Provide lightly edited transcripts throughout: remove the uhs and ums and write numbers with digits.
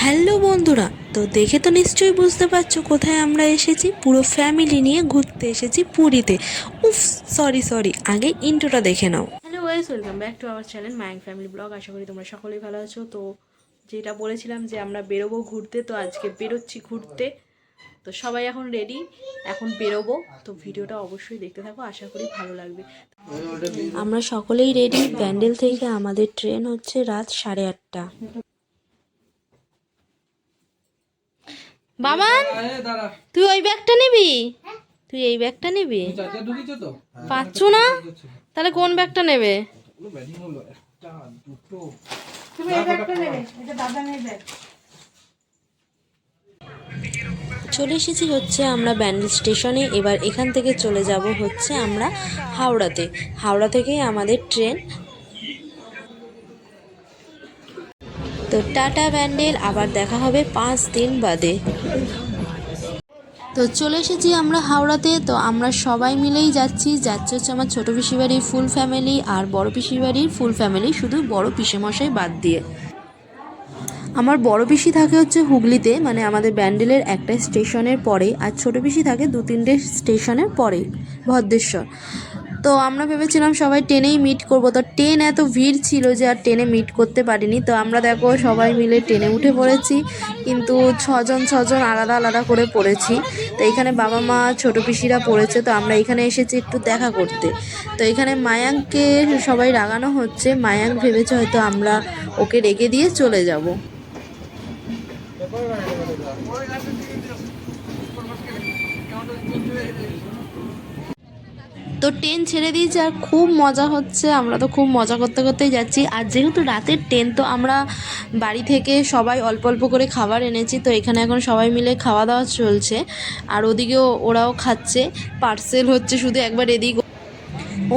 Hello বন্ধুরা, তো দেখে তো নিশ্চয়ই বুঝতে পারছো কোথায় আমরা এসেছি। পুরো ফ্যামিলি নিয়ে ঘুরতে এসেছি পুরীতে। উফ, সরি, আগে ইন্ট্রোটা দেখে নাও। Hello guys, welcome back to our channel Mayang family blog. আশা করি তোমরা সকলেই ভালো আছো। তো যেটা বলেছিলাম যে আমরা বেরোবো ঘুরতে, তো আজকে বেরোচ্ছি ঘুরতে। তো সবাই এখন রেডি, এখন বেরোবো। তো ভিডিওটা অবশ্যই দেখতে থাকো, আশা করি ভালো লাগবে। আমরা সকলেই রেডি। ব্যান্ডেল থেকে আমাদের ট্রেন হচ্ছে রাত 8:30। বাবান, তুই ওই ব্যাগটা নিবি? তুই এই ব্যাগটা নিবি? পাচ্ছ না? তাহলে কোন ব্যাগটা নেবে? চলে এসেছি হচ্ছে আমরা ব্যান্ডেল স্টেশনে। এবার এখান থেকে চলে যাব হচ্ছে আমরা হাওড়াতে। হাওড়া থেকেই আমাদের ট্রেন। তো টাটা ব্যান্ডেল, আবার দেখা হবে 5 দিন বাদে। তো চলে এসেছি আমরা হাওড়াতে। তো আমরা সবাই মিলেই যাচ্ছি হচ্ছে আমার ছোটো পিসি বাড়ির ফুল ফ্যামিলি আর বড় পিসি বাড়ির ফুল ফ্যামিলি, শুধু বড় পিসেমশাই বাদ দিয়ে। আমার বড় পিসি থাকে হচ্ছে হুগলিতে, মানে আমাদের ব্যান্ডেলের একটা স্টেশনের পরে, আর ছোটো পিসি থাকে 2-3টে স্টেশনের পরে, ভদ্রেশ্বর। তো আমরা ভেবেছিলাম সবাই ট্রেনেই মিট করব, তো ট্রেন এত ভিড় ছিল যে আর ট্রেনে মিট করতে পারিনি। তো আমরা দেখো সবাই মিলে ট্রেনে উঠে পড়েছি, কিন্তু ছজন আলাদা আলাদা করে পড়েছি। তো এখানে বাবা মা ছোটো পিসিরা পড়েছে। তো আমরা এখানে এসেছি একটু দেখা করতে। তো এখানে মায়াঙ্ককে সবাই রাগানো হচ্ছে। মায়াঙ্ক ভেবেছে হয়তো আমরা ওকে রেখে দিয়ে চলে যাব। তো ট্রেন ছেড়ে দিয়েছে আর খুব মজা হচ্ছে। আমরা তো খুব মজা করতে করতেই যাচ্ছি। আর যেহেতু রাতের ট্রেন, তো আমরা বাড়ি থেকে সবাই অল্প অল্প করে খাবার এনেছি। তো এখানে এখন সবাই মিলে খাওয়া দাওয়া চলছে, আর ওদিকেও ওরাও খাচ্ছে। পার্সেল হচ্ছে, শুধু একবার এদিক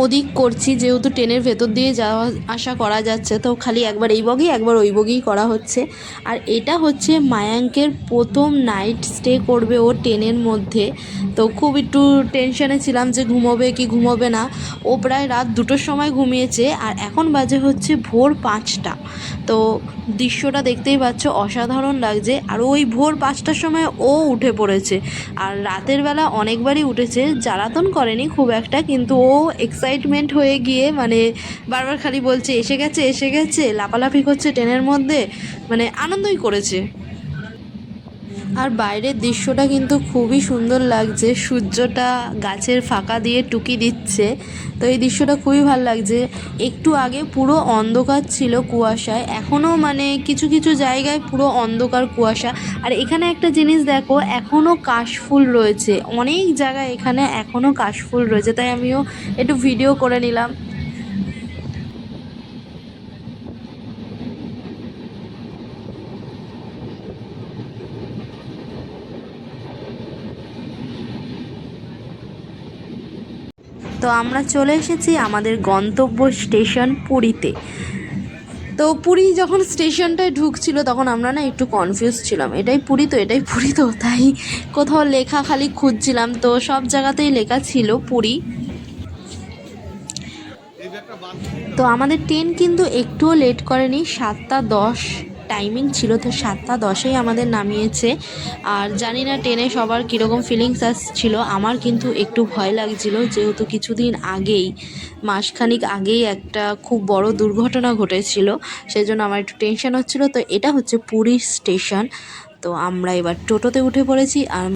ওদিক করছি, যেহেতু ট্রেনের ভেতর দিয়ে যাওয়া আসা করা যাচ্ছে। তো খালি একবার এই বগি একবার ওই বগিই করা হচ্ছে। আর এটা হচ্ছে মায়াঙ্কের প্রথম নাইট স্টে করবে ও ট্রেনের মধ্যে। তো খুব একটু টেনশানে ছিলাম যে ঘুমোবে কি ঘুমোবে না। ও প্রায় রাত 2টোর সময় ঘুমিয়েছে, আর এখন বাজে হচ্ছে ভোর 5টা। তো দৃশ্যটা দেখতেই পাচ্ছ, অসাধারণ লাগছে। আর ওই ভোর 5টার সময় ও উঠে পড়েছে। আর রাতের বেলা অনেকবারই উঠেছে, জ্বালাতন করেনি খুব একটা, কিন্তু ও এক্সাইটমেন্ট হয়ে গিয়ে মানে বারবার খালি বলছে এসে গেছে, লাফালাফি করছে ট্রেনের মধ্যে, মানে আনন্দই করেছে। আর বাইরের দৃশ্যটা কিন্তু খুবই সুন্দর লাগছে, সূর্যটা গাছের ফাঁকা দিয়ে টুকি দিচ্ছে। তো এই দৃশ্যটা খুবই ভালো লাগছে। একটু আগে পুরো অন্ধকার ছিল কুয়াশায়, এখনও মানে কিছু কিছু জায়গায় পুরো অন্ধকার কুয়াশা। আর এখানে একটা জিনিস দেখো, এখনও কাশফুল রয়েছে অনেক জায়গায়, এখানে এখনও কাশফুল রয়েছে, তাই আমিও একটু ভিডিও করে নিলাম। তো আমরা চলে এসেছি আমাদের গন্তব্য স্টেশন পুরীতে। তো পুরী যখন স্টেশনটায় ঢুকছিল, তখন আমরা না একটু কনফিউজ ছিলাম, এটাই পুরী তো তাই কোথাও লেখা খালি খুঁজছিলাম। তো সব জায়গাতেই লেখা ছিল পুরী। তো আমাদের ট্রেন কিন্তু একটুও লেট করেনি, 7টা 10 টাইমিং ছিল। তো 7টা 10-এই আমাদের নামিয়েছে। আর জানি না ট্রেনে সবার কীরকম ফিলিংস আসছিল। আমার কিন্তু একটু ভয় লাগছিল, যেহেতু কিছুদিন আগেই, মাসখানিক আগেই একটা খুব বড় দুর্ঘটনা ঘটেছিল, সেই জন্য আমার একটু টেনশন হচ্ছিল। তো এটা হচ্ছে পুরী স্টেশন। তো আমরা এবার টোটোতে উঠে পড়েছি, আর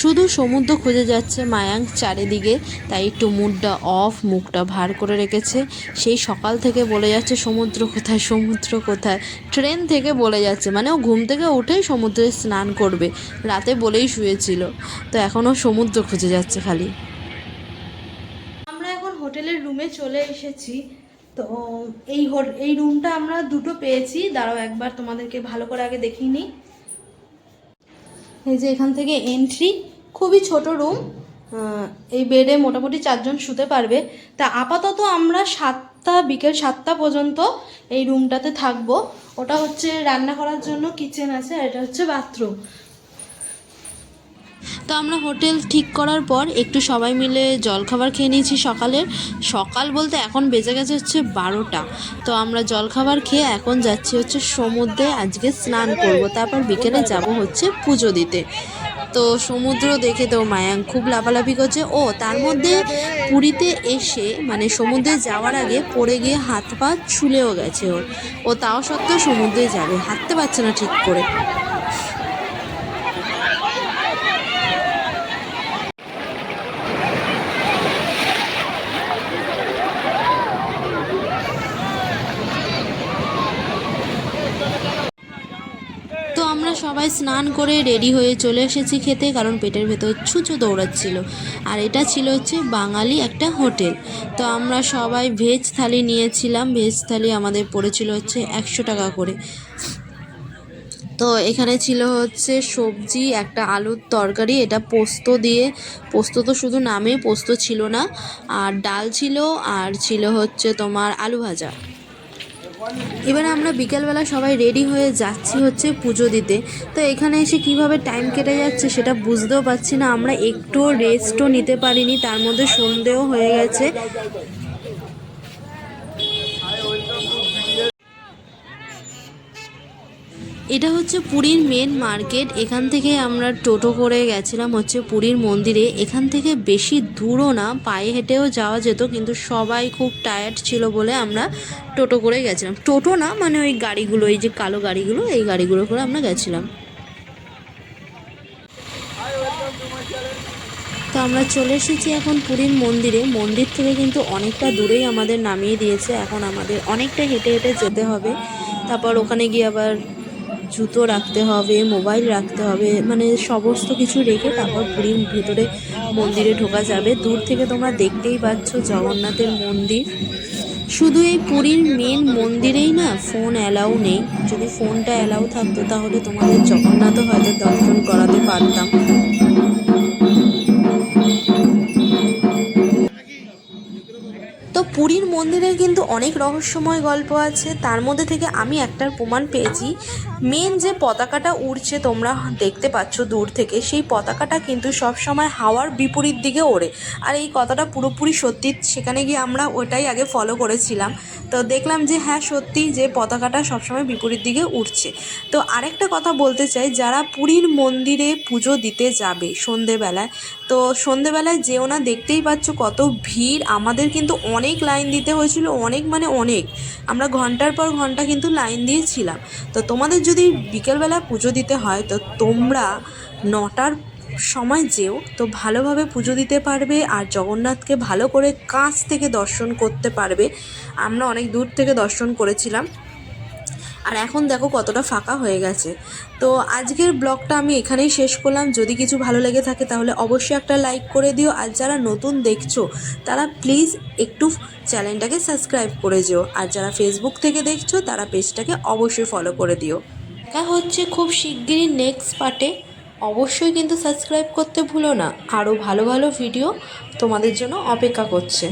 শুধু সমুদ্র খুঁজে যাচ্ছে মায়াঙ্ক চারিদিকে, তাই একটু মুডটা অফ, মুখটা ভার করে রেখেছে। সেই সকাল থেকে বলে যাচ্ছে সমুদ্র কোথায়, সমুদ্র কোথায়। ট্রেন থেকে বলে যাচ্ছে, মানে ও ঘুম থেকে উঠেই সমুদ্রে স্নান করবে, রাতে বলেই শুয়েছিল। তো এখনও সমুদ্র খুঁজে যাচ্ছে খালি। আমরা এখন হোটেলের রুমে চলে এসেছি। তো এই রুমটা আমরা দুটো পেয়েছি। দাঁড়াও একবার তোমাদেরকে ভালো করে আগে দেখিয়ে নিই। এই যে এখান থেকে এন্ট্রি, খুবই ছোট রুম। এই বেডে মোটামুটি 4জন শুতে পারবে। তা আপাতত আমরা বিকেল 7টা পর্যন্ত এই রুমটাতে থাকবো। ওটা হচ্ছে রান্না করার জন্য কিচেন আছে, আর এটা হচ্ছে বাথরুম। তো আমরা হোটেল ঠিক করার পর একটু সবাই মিলে জলখাবার খেয়ে নিয়েছি সকালের। সকাল বলতে এখন বেজে গেছে হচ্ছে 12টা। তো আমরা জলখাবার খেয়ে এখন যাচ্ছি হচ্ছে সমুদ্রে, আজকে স্নান করব, তারপর বিকেলে যাব হচ্ছে পুজো দিতে। তো সমুদ্র দেখে তো মায়াঙ্ক খুব লাফালাফি করছে। ও তার মধ্যে পুরীতে এসে মানে সমুদ্রে যাওয়ার আগে পড়ে গিয়ে হাত পা ছুলেও গেছে ওর। ও তাও সত্ত্বেও সমুদ্রে যাবে, হাঁটতে পারছে না ঠিক করে। তো আমরা সবাই স্নান করে রেডি হয়ে চলে এসেছি খেতে, কারণ পেটের ভেতর ছুঁচো দৌড়াচ্ছিল। আর এটা ছিল হচ্ছে বাঙালি একটা হোটেল। তো আমরা সবাই ভেজ থালি নিয়েছিলাম। ভেজ থালি আমাদের পড়েছিল হচ্ছে 100 টাকা করে। তো এখানে ছিল হচ্ছে সবজি, একটা আলুর তরকারি, এটা পোস্ত দিয়ে, পোস্ত তো শুধু নামে, পোস্ত ছিল না, আর ডাল ছিল, আর ছিল হচ্ছে তোমার আলু ভাজা। এবার আমরা বিকেলবেলা সবাই রেডি হয়ে যাচ্ছি হচ্ছে পুজো দিতে। তো এখানে এসে কিভাবে টাইম কেটে যাচ্ছে সেটা বুঝতেও পারছি না। আমরা একটুও রেস্টও নিতে পারিনি, তার মধ্যে সন্ধেও হয়ে গেছে। এটা হচ্ছে পুরীর মেন মার্কেট। এখান থেকে আমরা টোটো করে গেছিলাম হচ্ছে পুরীর মন্দিরে। এখান থেকে বেশি দূরও না, পায়ে হেঁটেও যাওয়া যেত, কিন্তু সবাই খুব টায়ার্ড ছিল বলে আমরা টোটো করে গেছিলাম। টোটো না মানে ওই গাড়িগুলো, এই যে কালো গাড়িগুলো, এই গাড়িগুলো করে আমরা গেছিলাম। তো আমরা চলে এসেছি এখন পুরীর মন্দিরে। মন্দির থেকে কিন্তু অনেকটা দূরেই আমাদের নামিয়ে দিয়েছে। এখন আমাদের অনেকটা হেঁটে হেঁটে যেতে হবে। তারপর ওখানে গিয়ে আবার জুতো রাখতে হবে, মোবাইল রাখতে হবে, মানে সমস্ত কিছু রেখে তারপর পুরীর ভেতরে মন্দিরে ঢোকা যাবে। দূর থেকে তোমরা দেখতেই পাচ্ছ জগন্নাথের মন্দির। শুধু এই পুরীর মেন মন্দিরেই না ফোন অ্যালাউ নেই। যদি ফোনটা অ্যালাউ থাকতো তাহলে তোমাদের জগন্নাথও হয়তো দর্শন করাতে পারতাম। তো পুরীর মন্দিরের কিন্তু অনেক রহস্যময় গল্প আছে। তার মধ্যে থেকে আমি একটার প্রমাণ পেয়েছি। মেন যে পতাকাটা উড়ছে তোমরা দেখতে পাচ্ছ দূর থেকে, সেই পতাকাটা কিন্তু সবসময় হাওয়ার বিপরীত দিকে ওড়ে। আর এই কথাটা পুরোপুরি সত্যি। সেখানে গিয়ে আমরা ওটাই আগে ফলো করেছিলাম। তো দেখলাম যে হ্যাঁ সত্যি, যে পতাকাটা সবসময় বিপরীত দিকে উড়ছে। তো আরেকটা কথা বলতে চাই, যারা পুরীর মন্দিরে পুজো দিতে যাবে সন্ধেবেলায়, তো সন্ধেবেলায় যেও না, দেখতেই পাচ্ছ কত ভিড়। আমাদের কিন্তু অনেক লাইন দিতে হয়েছিল, অনেক মানে অনেক। আমরা ঘন্টার পর ঘন্টা কিন্তু লাইন দিয়েছিলাম। তো তোমাদের যদি বিকেলবেলা পুজো দিতে হয় তো তোমরা 9টার সময় যেও, তো ভালোভাবে পুজো দিতে পারবে আর জগন্নাথকে ভালো করে কাছ থেকে দর্শন করতে পারবে। আমরা অনেক দূর থেকে দর্শন করেছিলাম। আর এখন দেখো কতটা ফাঁকা হয়ে গেছে। তো আজকের ব্লগটা আমি এখানেই শেষ করলাম। যদি কিছু ভালো লেগে থাকে তাহলে অবশ্যই একটা লাইক করে দিও। আর যারা নতুন দেখছো তারা প্লিজ একটু চ্যানেলটাকে সাবস্ক্রাইব করে যেও। আর যারা ফেসবুক থেকে দেখছো তারা পেজটাকে অবশ্যই ফলো করে দিও। দেখা হচ্ছে খুব শিগগিরই নেক্সট পার্টে। অবশ্যই কিন্তু সাবস্ক্রাইব করতে ভুলো না। আরও ভালো ভালো ভিডিও তোমাদের জন্য অপেক্ষা করছে।